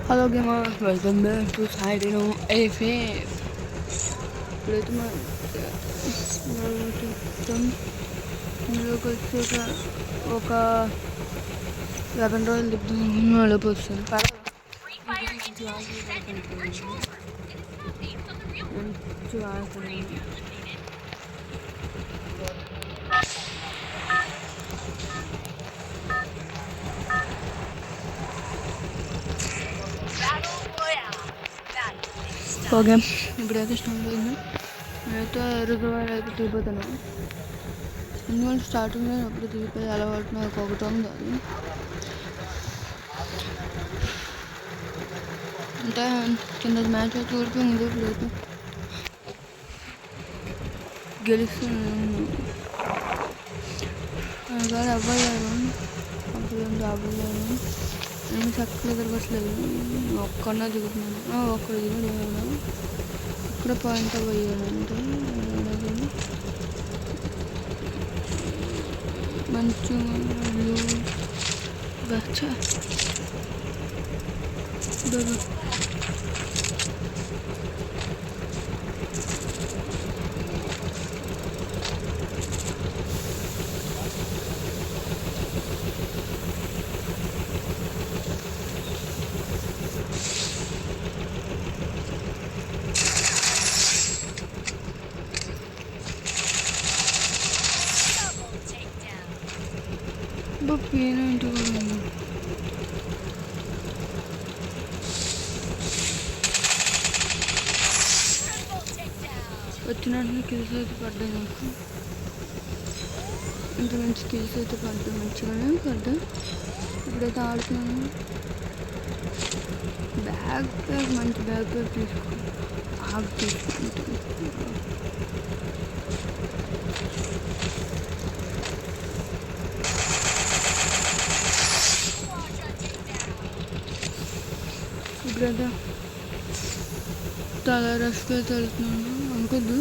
Hello gamers, welcome back to సాయిడినో ఏఫే. ఇప్పుడైతే మొత్తం ఇందులోకి వచ్చాక ఒక 11 రోజులు తిప్పుతున్నాను. లోపు వస్తుంది ఓకే. ఇప్పుడైతే స్టార్ట్ అయింది. నేనైతే రిజర్వాయర్ అయితే దిగిపోతాను. ఎందుకంటే స్టార్టింగ్లో అప్పుడు దిగిపోయి అలవాటు నాకు ఒకటి ఉంది. అది అంటే కింద మ్యాచ్ అయితే ఊడిపోయింది. ఇప్పుడైతే గెలుస్తున్నాను. కానీ అవ్వలేను. నేను చక్కగా తిరగట్లేదు. ఒక్కడనే దిగుతున్నాను. ఒక్కడ దిగుడు ఇక్కడ పాయింట్ అవ్వయ్యానంటే మంచిగా పేనంటూ కూడా వచ్చినట్టు కిల్స్ అయితే పడ్డాయి. నాకు ఇంత మంచి కిల్స్ అయితే పడ్డాయి, మంచిగానే పడ్డాయి. ఇప్పుడైతే ఆడుతున్నాను. బ్యాగ్ మంచి బ్యాగ్ తీసుకో తీసుకుంటాను. ఇప్పుడైతే చాలా రష్గా అయితే వెళ్తున్నాను. అనుకోద్దు,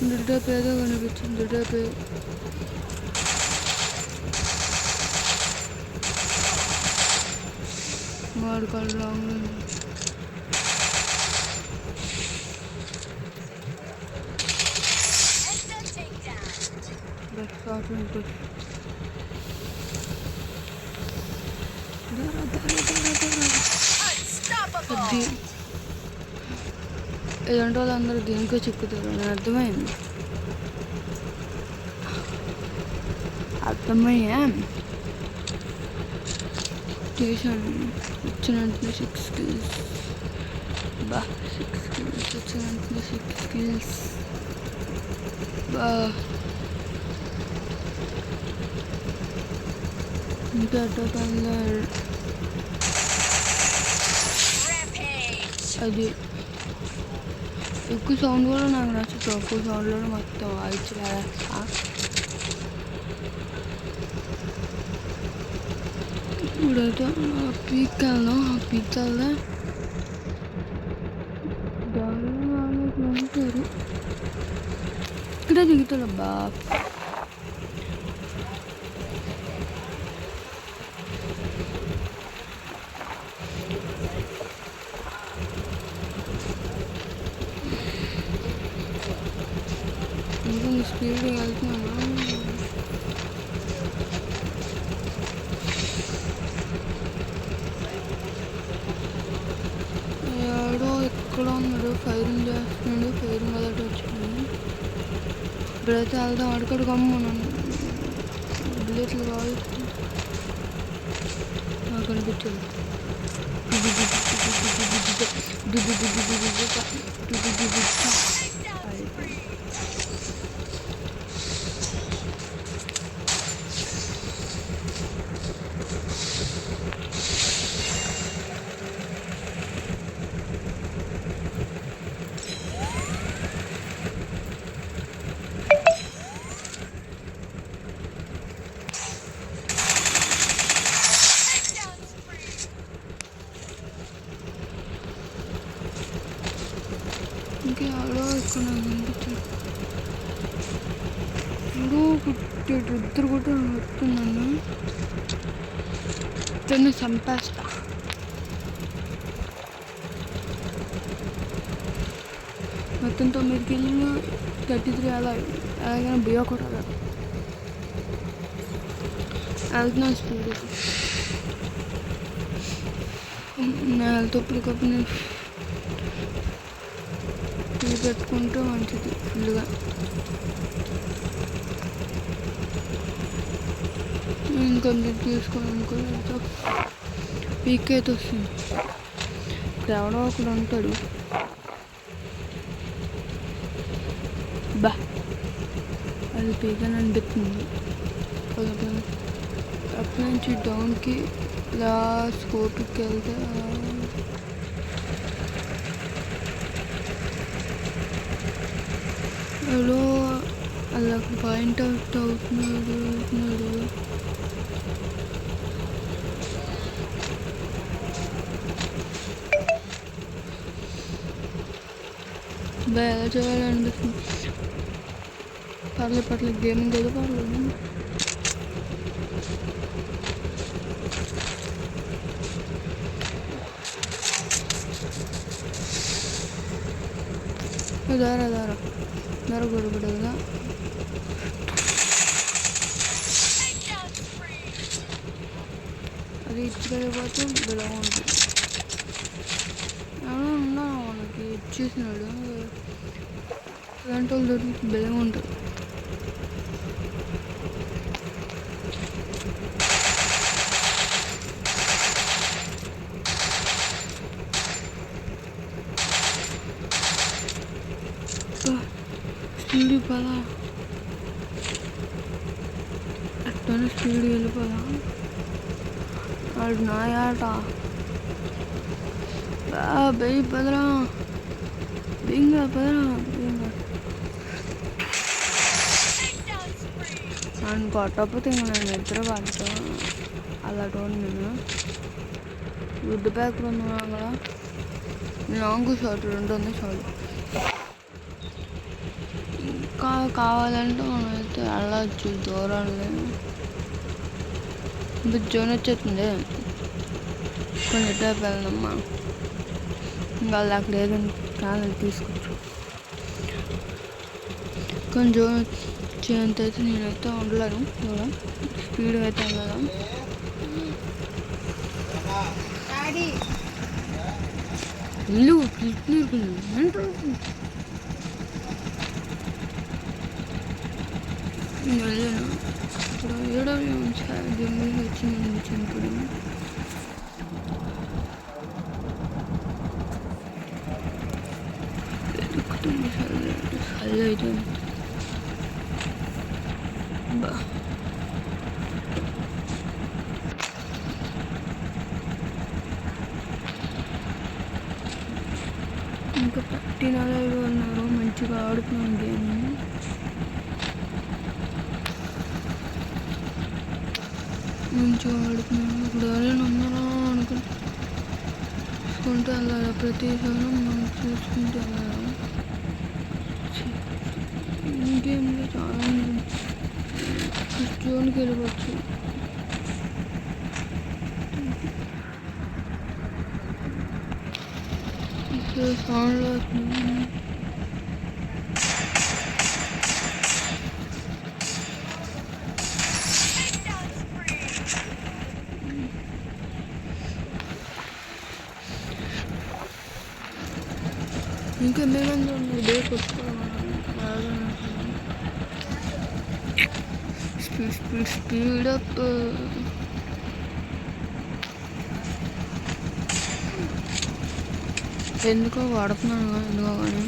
దుడ్డప్ ఏదో కనిపించింది. దుడ్డప్ మాడు కాళ్ళు లాంగ్ షార్ట్ ఉంటుంది. ఇలాంటి వాళ్ళు అందరూ దేనికో చిక్కుతారు. అని అర్థమైంది. చేశాను. వచ్చిన 6 skills. 6 skills వచ్చిన 6 skills. ఇంకా అది ఎక్కువ సౌండ్ కూడా నాకు నచ్చదు. తక్కువ సౌండ్లో మొత్తం వాయిస్ వేస్తా. ఇప్పుడైతే పీక్కాను. పీక్కాలే దారుణంగా ఉంటారు. ఇక్కడే దిగుతాడబ్బా. స్పీడ్గా వెళ్తున్నాను. ఎవడో ఎక్కడ ఉన్నాడు, ఫైరింగ్ చేస్తున్నాడు. ఫైరింగ్ అలర్ట్ వచ్చింది. ఇప్పుడైతే వెళ్దాం. అడుకడు కమ్మున్నాను. బుల్లెట్లు కావాలి నాకు అనిపించదు. ఇంకా ఎవడో ఇక్కడ కనిపించాడు. ఎవడో కుట్టాడు. ఇద్దరు కూడా వస్తున్నాను. ఇతన్ని చంపేస్తా. మొత్తం 9 కిలోలు 33 అలాగే బియ్య కూడా వెళ్తున్నాను స్పీడ్. నేను వెళ్తేప్పటికప్పుడు నేను టీ పెట్టుకుంటే మంచిది ఫుల్గా. ఇంకొంచెం తీసుకోవాలి అనుకో పీక్ అయితే వస్తుంది. ఇక్కడ ఎవడో ఒకడు ఉంటాడు. బా అది పీక్ అని అనిపిస్తుంది. అప్పటి నుంచి డౌన్కి ఇలా స్కోప్కి వెళ్తే అలా అలా పాయింట్ అవుట్ అవుతున్నాడు. ఎలా చేయాలనిపిస్తుంది. పర్లేదు గేమింగ్ ఏదో పర్లేదు. దారా గొడవగా అది ఇచ్చుకెళ్ళిపోతే బిలగా ఉంటుంది. ఉన్నా మనకి ఇచ్చేసినాడు ఇలాంటి వాళ్ళు దొరికి బిలగా ఉంటుంది. స్పీడ్ పదా అట్లనే స్పీడ్ వెళ్ళిపోదా. వాడు నాయాట బెయ్యి పదరా బింగా పదరా బింగా నన్ను కొట్టకపోతే ఇంకా నేను నిద్ర పడతా. అలాంటి నేను వుడ్ బ్యాగ్ ఉన్నా కదా. లాంగ్ షార్ట్ 2 ఉంది చాలు. ఇంకా కావాలంటే మనం అయితే వెళ్ళచ్చు దూరాలు. ఇప్పుడు జోన్ వచ్చేస్తుంది. కొంచెం టైప్ వెళ్దామ్మా. ఇంకా వాళ్ళు అక్కడ ఏదైనా కాదని తీసుకోవచ్చు. కొంచెం జోన్ వచ్చేంత అయితే నేనైతే ఉండలేను. స్పీడ్గా అయితే వెళ్ళాం. ఇల్లు వెళ్ళాను. ఇప్పుడు ఏడవి జమ్మి వచ్చి నేను చంపడం వెతుకుతుంది. సల్లి అయితే బా ఇంకా 14 ఉన్నారు. మంచిగా ఆడుతున్నాం గేమ్. మంచిగా ఆడుతున్నాను. ఇప్పుడు ఎవరైనా ఉన్నారా అనుకుంటూ వెళ్ళాలి. ప్రతిసారి మనం చూసుకుంటూ వెళ్ళాలి. ఇంకేంలో చాలా జోన్కి వెళ్ళవచ్చు. సౌండ్లో ఇంకా మేమంతా డే స్పీడ్ అప్. ఎందుకో వాడుతున్నాను ఎందుకో కానీ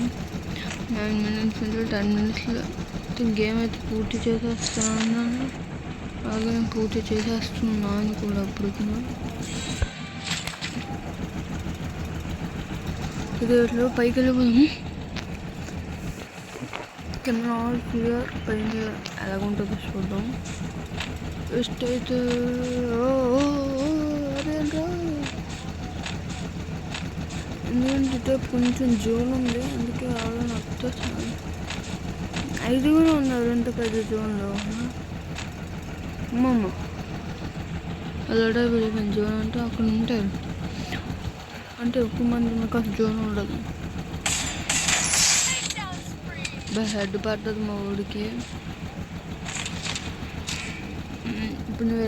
9 minutes నుంచి 10 minutesలో గేమ్ అయితే పూర్తి చేసేస్తున్నాను. అలాగే నేను పూర్తి చేసేస్తున్నాను కూడా. అప్పుడు ఇది ఇట్లా పైకి వెళ్ళిపోయాము. కింద ఆల్ క్లియర్, పైన ఎలాగుంటుందో చూద్దాం. ఫస్ట్ అయితే అదేంటో ఎందుకంటే కొంచెం జోన్ ఉంది, అందుకే రావాలని వచ్చేస్తాను. 5 కూడా ఉన్నారు ఎంత పెద్ద జోన్లో. అమ్మమ్మ అలాగే వెళ్ళిపోయింది. జోన్ అంటే అక్కడ ఉంటారు, అంటే ఎక్కువ మంది నాకు అసలు జోన్ ఉండదు. హెడ్ పడుతుంది మా ఊడికి. ఇప్పుడు నేను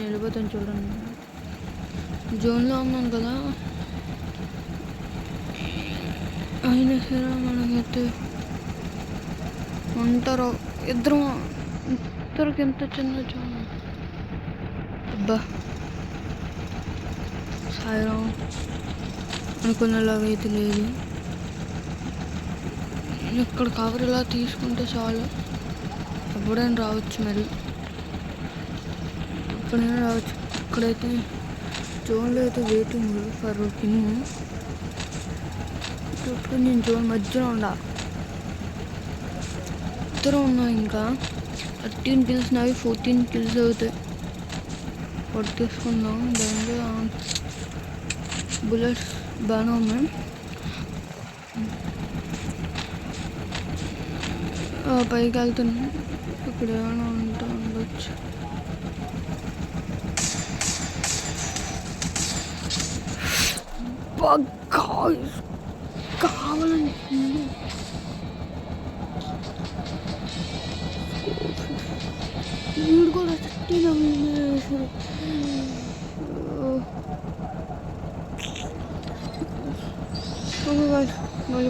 వెళ్ళిపోతాను చూడండి. జోన్లో ఉన్నాను కదా, అయినా సరే మనకైతే ఉంటారు ఇద్దరికి ఎంత చిన్న జోన్. అబ్బా సాయిరాం అనుకునేలాగా అయితే లేదు. ఇక్కడ కవర్ ఇలా తీసుకుంటే చాలు, ఎప్పుడైనా రావచ్చు. మరి ఎప్పుడైనా రావచ్చు. ఇక్కడైతే జోన్లో అయితే వెయిటింగ్ ఫర్ కింగ్. ఇప్పుడు నేను జోన్ మధ్యలో ఉండాలి. ఇద్దరు ఉన్నా, ఇంకా 13 kills నావి 14 kills అవుతాయి. తీసుకుందాం. దానిలో బుల్లెట్స్ బాగానే ఉన్నాయి. పైకి వెళ్తున్నాను. ఇక్కడ ఏమైనా ఉండొచ్చు. కావాలని వీడు కూడా వేసారు. మళ్ళీ